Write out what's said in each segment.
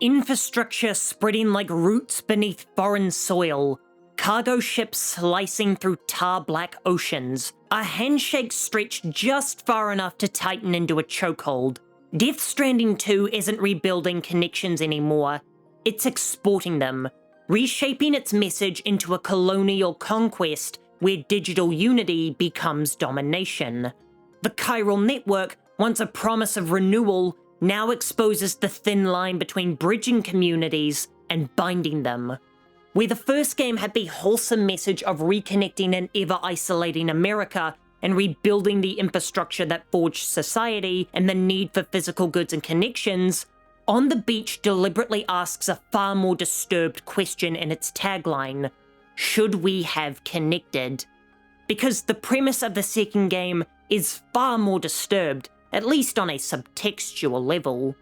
Infrastructure spreading like roots beneath foreign soil, cargo ships slicing through tar-black oceans, a handshake stretched just far enough to tighten into a chokehold. Death Stranding 2 isn't rebuilding connections anymore, it's exporting them, reshaping its message into a colonial conquest where digital unity becomes domination. The chiral network, once a promise of renewal, now exposes the thin line between bridging communities and binding them. Where the first game had the wholesome message of reconnecting an ever-isolating America and rebuilding the infrastructure that forged society and the need for physical goods and connections, On the Beach deliberately asks a far more disturbed question in its tagline: should we have connected? Because the premise of the second game is far more disturbed, at least on a subtextual level.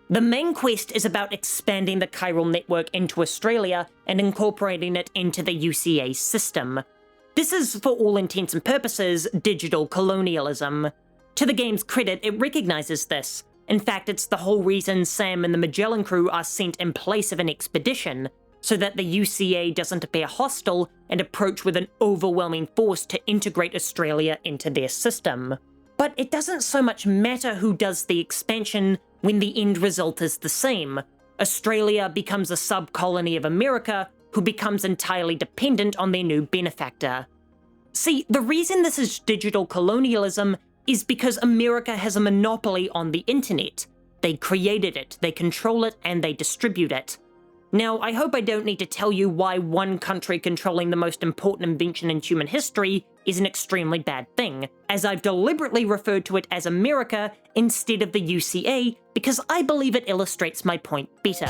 The main quest is about expanding the chiral network into Australia and incorporating it into the UCA system. This is, for all intents and purposes, digital colonialism. To the game's credit, it recognises this. In fact, it's the whole reason Sam and the Magellan crew are sent in place of an expedition, so that the UCA doesn't appear hostile and approach with an overwhelming force to integrate Australia into their system. But it doesn't so much matter who does the expansion when the end result is the same. Australia becomes a sub-colony of America who becomes entirely dependent on their new benefactor. See, the reason this is digital colonialism is because America has a monopoly on the internet. They created it, they control it, and they distribute it. Now, I hope I don't need to tell you why one country controlling the most important invention in human history is an extremely bad thing, as I've deliberately referred to it as America instead of the UCA because I believe it illustrates my point better.